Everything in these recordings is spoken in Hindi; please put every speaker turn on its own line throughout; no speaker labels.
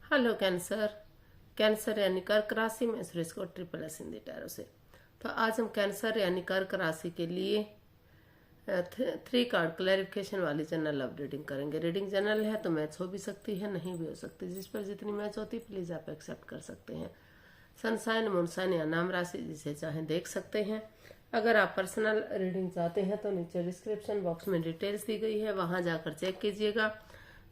Hello cancer. कैंसर यानी कर्क राशि में सुरेश को ट्रिपल एस हिंदी टैरो से। तो आज हम कैंसर यानी कर्क राशि के लिए 3 कार्ड क्लैरिफिकेशन वाली जनरल लव रीडिंग करेंगे। रीडिंग जनरल है तो मैच हो भी सकती है, नहीं भी हो सकती। जिस पर जितनी मैच होती प्लीज आप एक्सेप्ट कर सकते हैं। सनसाइन, मूनसाइन या नाम राशि जिसे चाहें देख सकते हैं। अगर आप पर्सनल रीडिंग चाहते हैं तो नीचे डिस्क्रिप्शन बॉक्स में डिटेल्स दी गई है, वहां जाकर चेक कीजिएगा।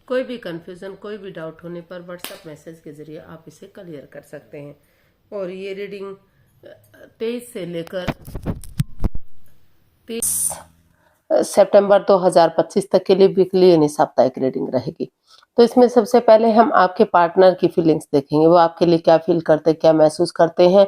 कोई भी कंफ्यूजन, कोई भी डाउट होने पर व्हाट्सएप मैसेज के जरिए आप इसे क्लियर कर सकते हैं। और ये रीडिंग 23 से लेकर 30 सितंबर 2025 तक के लिए वीकली यानी साप्ताहिक रीडिंग रहेगी। तो इसमें सबसे पहले हम आपके पार्टनर की फीलिंग्स देखेंगे, वो आपके लिए क्या फील करते, क्या महसूस करते हैं।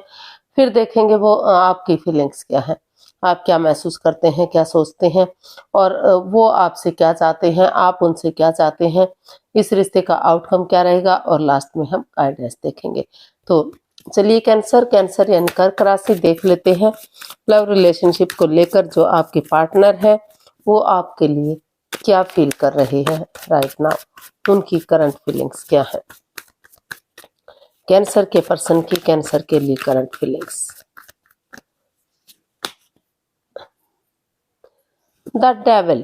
फिर देखेंगे वो आपकी फीलिंग्स क्या है, आप क्या महसूस करते हैं, क्या सोचते हैं, और वो आपसे क्या चाहते हैं, आप उनसे क्या चाहते हैं, इस रिश्ते का आउटकम क्या रहेगा, और लास्ट में हम गाइडेंस देखेंगे। तो चलिए कैंसर यानी कर्क राशि देख लेते हैं। लव रिलेशनशिप को लेकर जो आपके पार्टनर है वो आपके लिए क्या फील कर रहे हैं राइट नाउ, उनकी करंट फीलिंग्स क्या है। कैंसर के पर्सन की कैंसर के लिए करंट फीलिंग्स। The devil.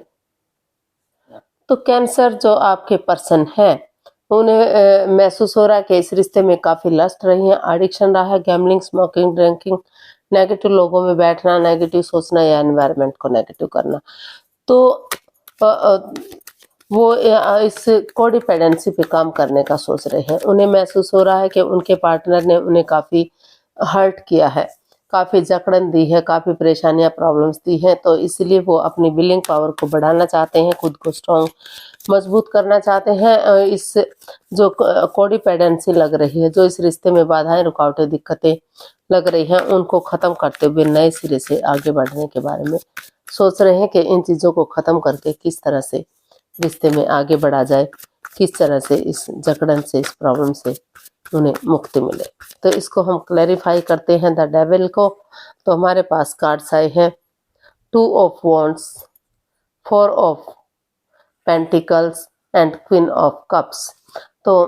तो कैंसर जो आपके पर्सन है उन्हें महसूस हो रहा है कि इस रिश्ते में काफी लस्ट रही है, एडिक्शन रहा है, गैम्बलिंग, स्मोकिंग, ड्रिंकिंग, नेगेटिव लोगों में बैठना, नेगेटिव सोचना या एनवायरनमेंट को नेगेटिव करना। तो वो इस कोडिपेंडेंसी पे काम करने का सोच रहे हैं। उन्हें महसूस हो रहा है कि उनके पार्टनर ने उन्हें काफी हर्ट किया है, काफी जकड़न दी है, काफी परेशानियां, प्रॉब्लम्स दी हैं। तो इसलिए वो अपनी विलिंग पावर को बढ़ाना चाहते हैं, खुद को स्ट्रॉन्ग मजबूत करना चाहते हैं। इस जो कोडिपेंडेंसी लग रही है, जो इस रिश्ते में बाधाएं, रुकावटें, दिक्कतें लग रही हैं, उनको खत्म करते हुए नए सिरे से आगे बढ़ने के बारे में सोच रहे हैं कि इन चीजों को खत्म करके किस तरह से रिश्ते में आगे बढ़ा जाए, किस तरह से इस जकड़न से, इस प्रॉब्लम से उन्हें मुक्ति मिले। तो इसको हम क्लैरिफाई करते हैं द डेविल को। तो हमारे पास कार्ड्स आए हैं 2 of wands, 4 of pentacles and queen of cups. तो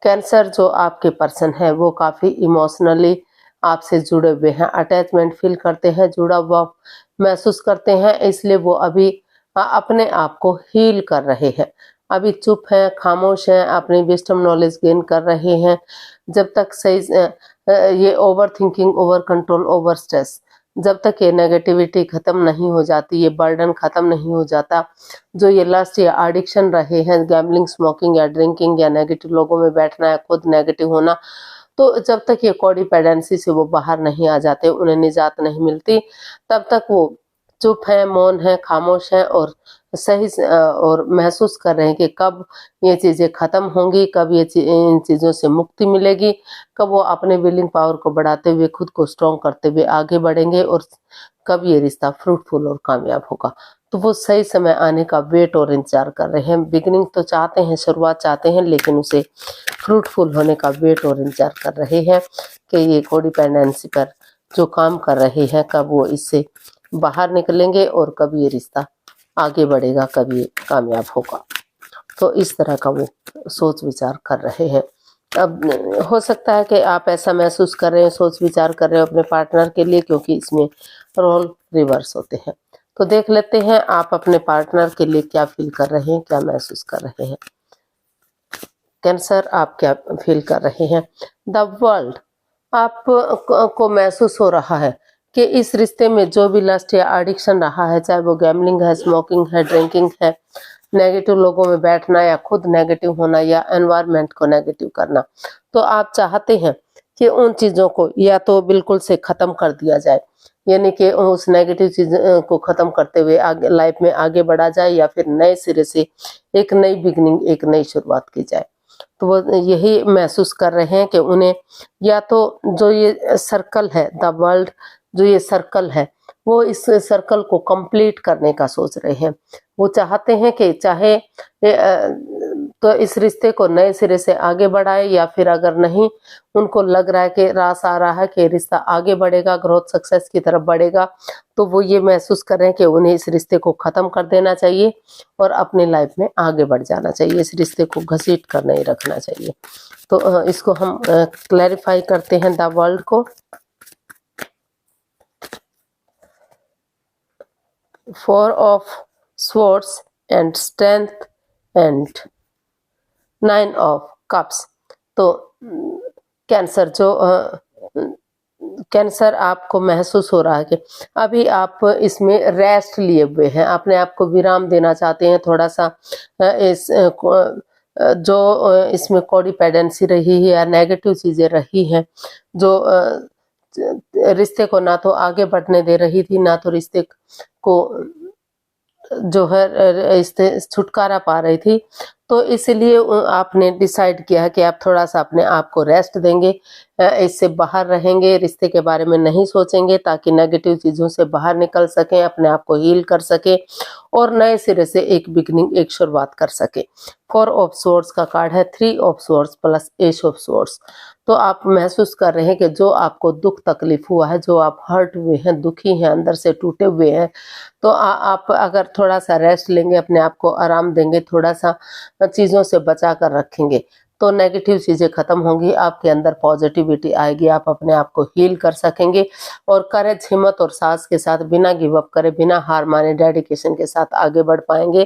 कैंसर जो आपके पर्सन है वो काफी इमोशनली आपसे जुड़े हुए हैं, अटैचमेंट फील करते हैं, जुड़ा हुआ महसूस करते हैं। इसलिए वो अभी अपने आप को हील कर रहे हैं, अभी चुप हैं, खामोश हैं, अपनी विस्डम नॉलेज गेन कर रहे हैं। जब तक सही ये over thinking, over control, over stress, जब तक ये नेगेटिविटी खत्म नहीं हो जाती, ये बर्डन खत्म नहीं हो जाता, जो ये लस्ट या एडिक्शन रहे हैं, गैम्बलिंग, स्मोकिंग या ड्रिंकिंग या नेगेटिव लोगों में बैठना या खुद नेगेटिव होना, तो जब तक ये कोडिपेंडेंसी से वो बाहर नहीं आ जाते, उन्हें निजात नहीं मिलती, तब तक वो चुप है, मौन है, खामोश है और सही और महसूस कर रहे हैं कि कब ये चीजें खत्म होंगी, कब ये इन चीजों से मुक्ति मिलेगी, कब वो अपने विलिंग पावर को बढ़ाते हुए, खुद को स्ट्रॉन्ग करते हुए आगे बढ़ेंगे और कब ये रिश्ता फ्रूटफुल और कामयाब होगा। तो वो सही समय आने का वेट और इंतजार कर रहे हैं। बिगिनिंग तो चाहते हैं, शुरुआत चाहते हैं, लेकिन उसे फ्रूटफुल होने का वेट और इंतजार कर रहे हैं कि ये कोडिपेंडेंसी पर जो काम कर रहे हैं कब वो इससे बाहर निकलेंगे और कब ये रिश्ता आगे बढ़ेगा, कब ये कामयाब होगा। तो इस तरह का वो सोच विचार कर रहे हैं। अब हो सकता है कि आप ऐसा महसूस कर रहे हैं, सोच विचार कर रहे हो अपने पार्टनर के लिए, क्योंकि इसमें रोल रिवर्स होते हैं। तो देख लेते हैं आप अपने पार्टनर के लिए क्या फील कर रहे हैं, क्या महसूस कर रहे हैं। कैंसर, आप क्या फील कर रहे हैं। The world. आप को महसूस हो रहा है कि इस रिश्ते में जो भी लस्ट या एडिक्शन रहा है, चाहे वो गैम्बलिंग है, स्मोकिंग है, ड्रिंकिंग है, नेगेटिव लोगों में बैठना या खुद नेगेटिव होना या एनवायरनमेंट को नेगेटिव करना, तो आप चाहते हैं कि उन चीजों को या तो बिल्कुल से खत्म कर दिया जाए, यानी कि उस नेगेटिव चीज को खत्म करते हुए आगे लाइफ में आगे बढ़ा जाए, या फिर नए सिरे से एक नई बिगनिंग, एक नई शुरुआत की जाए। तो वो यही महसूस कर रहे हैं कि उन्हें या तो जो ये सर्कल है, द वर्ल्ड जो ये सर्कल है, वो इस सर्कल को कंप्लीट करने का सोच रहे हैं। वो चाहते हैं कि चाहे तो इस रिश्ते को नए सिरे से आगे बढ़ाए, या फिर अगर नहीं उनको लग रहा है कि रास आ रहा है कि रिश्ता आगे बढ़ेगा, ग्रोथ सक्सेस की तरफ बढ़ेगा, तो वो ये महसूस कर रहे हैं कि उन्हें इस रिश्ते को ख़त्म कर देना चाहिए और अपनी लाइफ में आगे बढ़ जाना चाहिए। इस रिश्ते को घसीट कर नहीं रखना चाहिए। तो इसको हम क्लैरिफाई करते हैं द वर्ल्ड को। 4 of swords and strength and 9 of cups. तो कैंसर जो कैंसर आपको महसूस हो रहा है कि अभी आप इसमें रेस्ट लिए हुए हैं, अपने आप को विराम देना चाहते हैं थोड़ा सा। जो इसमें कोडिपेंडेंसी रही है या नेगेटिव चीज़ें रही हैं, जो रिश्ते को ना तो आगे बढ़ने दे रही थी, ना तो रिश्ते को जो है इससे छुटकारा पा रही थी, तो इसलिए आपने डिसाइड किया कि आप थोड़ा सा अपने आप को रेस्ट देंगे, इससे बाहर रहेंगे, रिश्ते के बारे में नहीं सोचेंगे, ताकि नेगेटिव चीज़ों से बाहर निकल सकें, अपने आप को हील कर सके और नए सिरे से एक बिगनिंग, एक शुरुआत कर सके। 4 ऑफ स्वॉर्ड्स का कार्ड है, 3 of swords plus S of swords. तो आप महसूस कर रहे हैं कि जो आपको दुख तकलीफ हुआ है, जो आप हर्ट हुए हैं, दुखी हैं, अंदर से टूटे हुए हैं, तो आप अगर थोड़ा सा रेस्ट लेंगे, अपने आप को आराम देंगे, थोड़ा सा चीज़ों से बचा कर रखेंगे, तो नेगेटिव चीज़ें ख़त्म होंगी, आपके अंदर पॉजिटिविटी आएगी, आप अपने आप को हील कर सकेंगे और करेज, हिम्मत और साहस के साथ, बिना गिव अप करे, बिना हार माने, डेडिकेशन के साथ आगे बढ़ पाएंगे,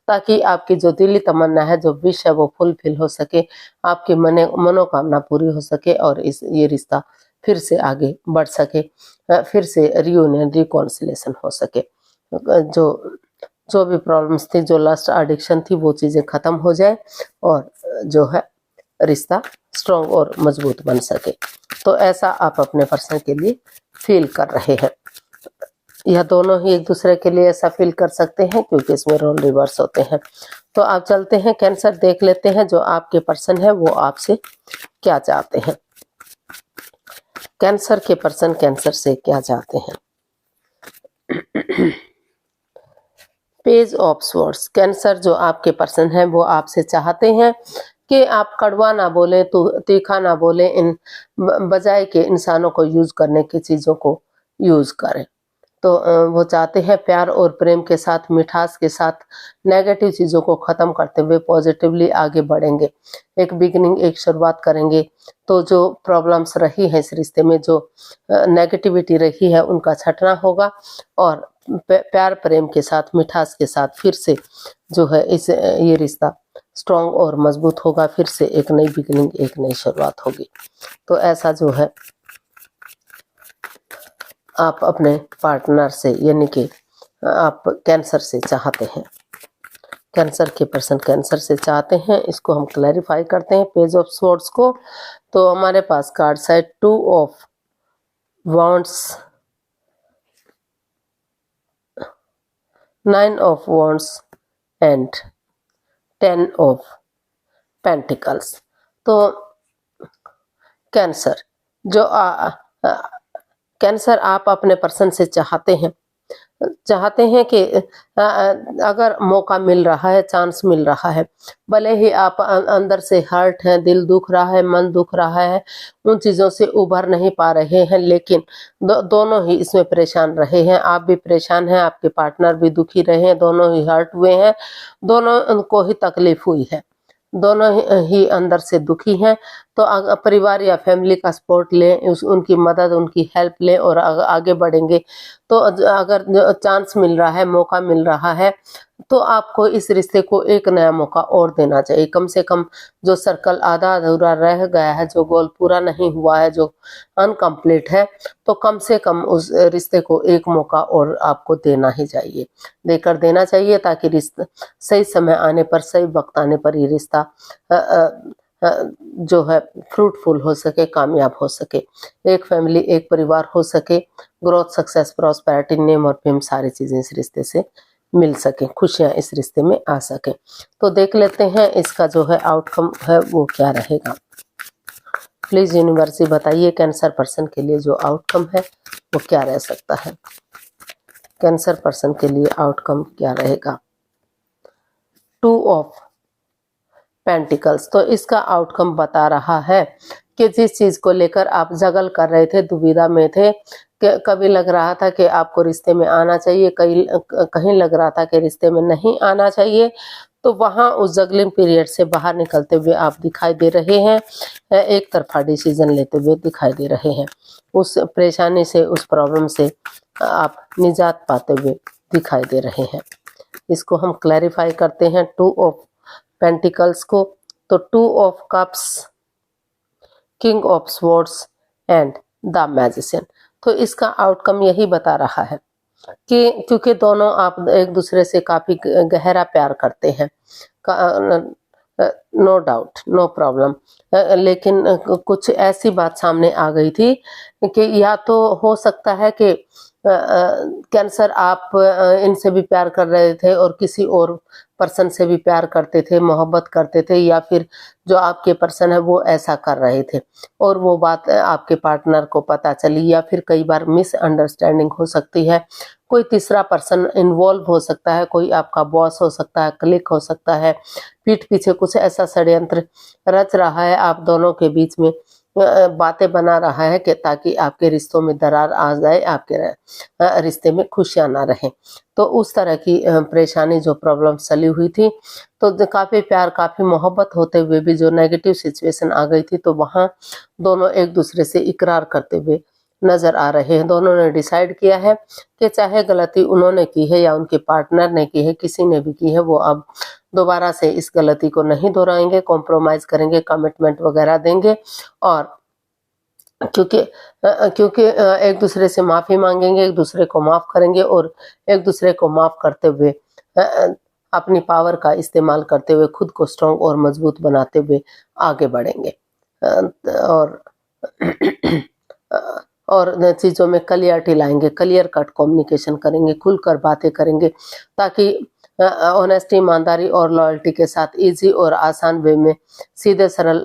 ताकि आपकी जो दिली तमन्ना है, जो विश है, वो फुलफिल हो सके, आपकी मनोकामना पूरी हो सके और ये रिश्ता फिर से आगे बढ़ सके, फिर से रियूनियन, रिकॉन्सिलेशन हो सके। जो भी प्रॉब्लम्स थी, जो लास्ट एडिक्शन थी, वो चीज़ें ख़त्म हो जाए और जो है रिश्ता स्ट्रॉन्ग और मजबूत बन सके। तो ऐसा आप अपने पर्सन के लिए फील कर रहे हैं। यह दोनों ही एक दूसरे के लिए ऐसा फील कर सकते हैं, क्योंकि इसमें रोल रिवर्स होते हैं। तो आप चलते हैं कैंसर, देख लेते हैं जो आपके पर्सन है वो आपसे क्या चाहते हैं। कैंसर के पर्सन कैंसर से क्या चाहते हैं। Page of swords. कैंसर जो आपके पर्सन है वो आपसे चाहते हैं कि आप कड़वा ना बोलें, तो तीखा ना बोलें, इन बजाय के इंसानों को यूज करने की चीज़ों को यूज करें। तो वो चाहते हैं प्यार और प्रेम के साथ, मिठास के साथ, नेगेटिव चीज़ों को ख़त्म करते हुए पॉजिटिवली आगे बढ़ेंगे, एक बिगिनिंग, एक शुरुआत करेंगे। तो जो प्रॉब्लम्स रही है इस रिश्ते में, जो नेगेटिविटी रही है, उनका छटना होगा और प्यार प्रेम के साथ, मिठास के साथ फिर से जो है ये रिश्ता स्ट्रॉन्ग और मजबूत होगा, फिर से एक नई बिगिनिंग, एक नई शुरुआत होगी। तो ऐसा जो है आप अपने पार्टनर से, यानी कि आप कैंसर से चाहते हैं, कैंसर के पर्सन कैंसर से चाहते हैं। इसको हम क्लैरिफाई करते हैं पेज ऑफ स्वॉर्ड्स को। तो हमारे पास कार्ड है 2 of wands, 9 of wands and 10 of pentacles. तो कैंसर जो कैंसर आप अपने पर्सन से चाहते हैं कि अगर मौका मिल रहा है, चांस मिल रहा है, भले ही आप अंदर से हर्ट हैं, दिल दुख रहा है, मन दुख रहा है, उन चीज़ों से उभर नहीं पा रहे हैं, लेकिन दोनों ही इसमें परेशान रहे हैं। आप भी परेशान हैं, आपके पार्टनर भी दुखी रहे हैं, दोनों ही हर्ट हुए हैं, दोनों उनको ही तकलीफ हुई है, दोनों ही अंदर से दुखी हैं। तो परिवार या फैमिली का सपोर्ट लें, उनकी मदद, उनकी हेल्प लें और आगे बढ़ेंगे। तो अगर चांस मिल रहा है, मौका मिल रहा है, तो आपको इस रिश्ते को एक नया मौका और देना चाहिए। कम से कम जो सर्कल आधा अधूरा रह गया है, जो गोल पूरा नहीं हुआ है, जो अनकम्प्लीट है, तो कम से कम उस रिश्ते को एक मौका और आपको देना ही चाहिए, देकर देना चाहिए, ताकि रिश्ता सही समय आने पर, सही वक्त आने पर ये रिश्ता जो है फ्रूटफुल हो सके, कामयाब हो सके, एक फैमिली, एक परिवार हो सके, ग्रोथ, सक्सेस, प्रॉस्पेरिटी, नेम और फेम, सारी चीज़ें इस रिश्ते से मिल सके, खुशियाँ इस रिश्ते में आ सके। तो देख लेते हैं इसका जो है आउटकम है वो क्या रहेगा। प्लीज़ यूनिवर्स बताइए कैंसर पर्सन के लिए जो आउटकम है वो क्या रह सकता है। कैंसर पर्सन के लिए आउटकम क्या रहेगा। 2 ऑफ पेंटिकल्स। तो इसका आउटकम बता रहा है कि जिस चीज को लेकर आप जगल कर रहे थे, दुविधा में थे, कभी लग रहा था कि आपको रिश्ते में आना चाहिए, कहीं लग रहा था कि रिश्ते में नहीं आना चाहिए, तो वहां उस जगलिंग पीरियड से बाहर निकलते हुए आप दिखाई दे रहे हैं, एक तरफा डिसीजन लेते हुए दिखाई दे रहे हैं, उस परेशानी से, उस प्रॉब्लम से आप निजात पाते हुए दिखाई दे रहे हैं। इसको हम क्लैरिफाई करते हैं 2 ऑफ पेंटिकल्स को। तो 2 of cups, king of swords and the magician. तो इसका आउटकम यही बता रहा है कि क्योंकि दोनों आप एक दूसरे से काफी गहरा प्यार करते हैं, नो डाउट, नो प्रॉब्लम, लेकिन कुछ ऐसी बात सामने आ गई थी कि या तो हो सकता है कि कैंसर आप इनसे भी प्यार कर रहे थे और किसी और पर्सन से भी प्यार करते थे, मोहब्बत करते थे, या फिर जो आपके पर्सन है वो ऐसा कर रहे थे और वो बात आपके पार्टनर को पता चली, या फिर कई बार मिसअंडरस्टैंडिंग हो सकती है, कोई तीसरा पर्सन इन्वॉल्व हो सकता है, कोई आपका बॉस हो सकता है, क्लिक हो सकता है, पीठ पीछे कुछ ऐसा षड्यंत्र रच रहा है आप दोनों के बीच में, बातें बना रहा है कि ताकि आपके रिश्तों में दरार आ जाए, आपके रिश्ते में खुशियां ना रहें। तो उस तरह की परेशानी, जो प्रॉब्लम चली हुई थी, तो काफी प्यार, काफी मोहब्बत होते हुए भी जो नेगेटिव सिचुएशन आ गई थी, तो वहां दोनों एक दूसरे से इकरार करते हुए नजर आ रहे हैं। दोनों ने डिसाइड किया है कि चाहे गलती उन्होंने की है या उनके पार्टनर ने की है, किसी ने भी की है, वो अब दोबारा से इस गलती को नहीं दोहराएंगे, कॉम्प्रोमाइज करेंगे, कमिटमेंट वगैरह देंगे, और क्योंकि एक दूसरे से माफी मांगेंगे, एक दूसरे को माफ करेंगे, और एक दूसरे को माफ करते हुए अपनी पावर का इस्तेमाल करते हुए खुद को स्ट्रांग और मजबूत बनाते हुए आगे बढ़ेंगे, और चीज़ों में क्लियरिटी लाएंगे, क्लियर कट कम्युनिकेशन करेंगे, खुलकर बातें करेंगे, ताकि ऑनेस्टी, ईमानदारी और लॉयल्टी के साथ इजी और आसान वे में, सीधे सरल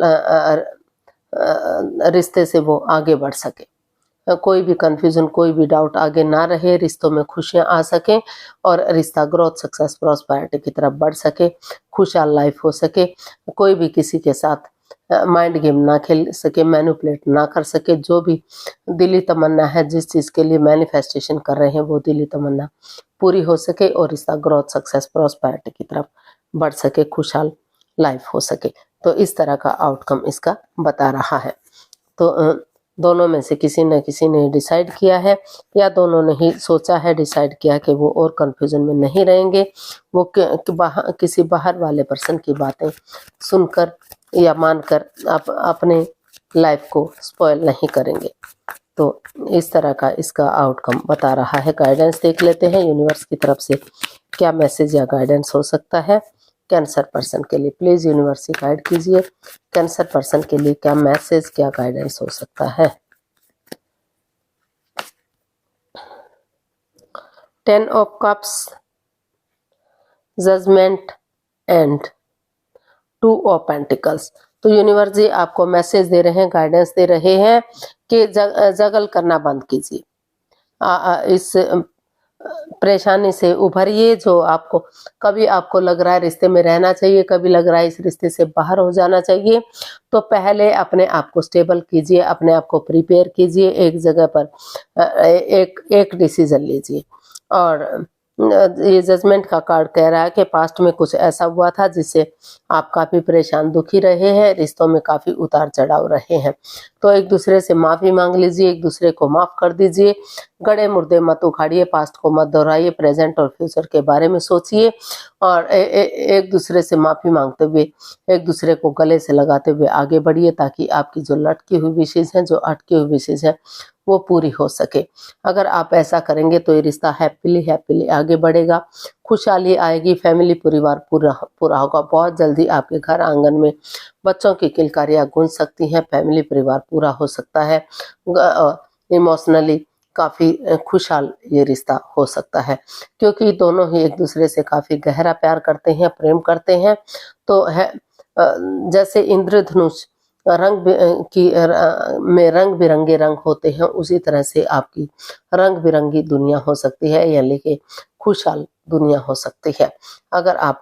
रिश्ते से वो आगे बढ़ सके, कोई भी कंफ्यूजन, कोई भी डाउट आगे ना रहे, रिश्तों में खुशियां आ सके और रिश्ता ग्रोथ, सक्सेस, प्रॉस्पेरिटी की तरफ बढ़ सके, खुशहाल लाइफ हो सके, कोई भी किसी के साथ माइंड गेम ना खेल सके, मैनिपुलेट ना कर सके, जो भी दिली तमन्ना है, जिस चीज के लिए मैनिफेस्टेशन कर रहे हैं, वो दिली तमन्ना पूरी हो सके और रिश्ता ग्रोथ, सक्सेस, प्रॉस्पेरिटी की तरफ बढ़ सके, खुशहाल लाइफ हो सके। तो इस तरह का आउटकम इसका बता रहा है। तो दोनों में से किसी न किसी ने डिसाइड किया है, या दोनों ने ही सोचा है, डिसाइड किया कि वो और कंफ्यूजन में नहीं रहेंगे, वो किसी बाहर वाले पर्सन की बातें सुनकर या मानकर अपने लाइफ को स्पॉइल नहीं करेंगे। तो इस तरह का इसका आउटकम बता रहा है। गाइडेंस देख लेते हैं यूनिवर्स की तरफ से क्या मैसेज या गाइडेंस हो सकता है कैंसर पर्सन के लिए। प्लीज यूनिवर्स गाइड कीजिए, कैंसर पर्सन के लिए क्या मैसेज, क्या गाइडेंस हो सकता है। 10 of cups, judgment and 2 of pentacles. तो यूनिवर्स जी आपको मैसेज दे रहे हैं, गाइडेंस दे रहे हैं कि जगल करना बंद कीजिए, इस परेशानी से उभरिए। जो आपको कभी आपको लग रहा है रिश्ते में रहना चाहिए, कभी लग रहा है इस रिश्ते से बाहर हो जाना चाहिए, तो पहले अपने आप को स्टेबल कीजिए, अपने आप को प्रिपेयर कीजिए, एक जगह पर एक डिसीजन लीजिए। और ये जजमेंट का कार्ड कह रहा है कि पास्ट में कुछ ऐसा हुआ था जिससे आप काफी परेशान, दुखी रहे हैं, रिश्तों में काफी उतार चढ़ाव रहे हैं, तो एक दूसरे से माफी मांग लीजिए, एक दूसरे को माफ कर दीजिए, गड़े मुर्दे मत उखाड़िए, पास्ट को मत दोहराइए, प्रेजेंट और फ्यूचर के बारे में सोचिए, और एक दूसरे से माफी मांगते हुए, एक दूसरे को गले से लगाते हुए आगे बढ़िए, ताकि आपकी जो लटकी हुई विशेष है, जो अटकी हुई विशेष है, वो पूरी हो सके। अगर आप ऐसा करेंगे तो ये रिश्ता हैप्पीली आगे बढ़ेगा, खुशहाली आएगी, फैमिली परिवार पूरा होगा। बहुत जल्दी आपके घर आंगन में बच्चों की किलकारियां गूंज सकती हैं, फैमिली परिवार पूरा हो सकता है, इमोशनली काफी खुशहाल ये रिश्ता हो सकता है, क्योंकि दोनों ही एक दूसरे से काफी गहरा प्यार करते हैं, प्रेम करते हैं। तो है जैसे इंद्रधनुष में रंग बिरंगे रंग होते हैं, उसी तरह से आपकी रंग बिरंगी दुनिया हो सकती है, यानी कि खुशहाल दुनिया हो सकती है। अगर आप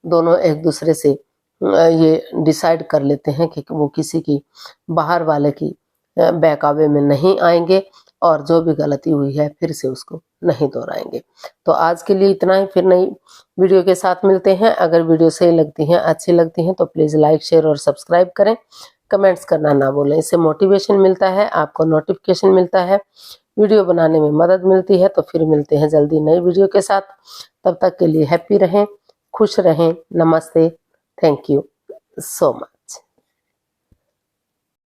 दोनों एक दूसरे से ये डिसाइड कर लेते हैं कि वो किसी की बाहर वाले की बहकावे में नहीं आएंगे और जो भी गलती हुई है फिर से उसको नहीं दोहराएंगे। तो आज के लिए इतना ही, फिर नई वीडियो के साथ मिलते हैं। अगर वीडियो सही लगती हैं, अच्छी लगती हैं तो प्लीज़ लाइक, शेयर और सब्सक्राइब करें। कमेंट्स करना ना भूलें, इससे मोटिवेशन मिलता है, आपको नोटिफिकेशन मिलता है, वीडियो बनाने में मदद मिलती है। तो फिर मिलते हैं जल्दी नई वीडियो के साथ। तब तक के लिए हैप्पी रहें, खुश रहें। नमस्ते, थैंक यू सो मच।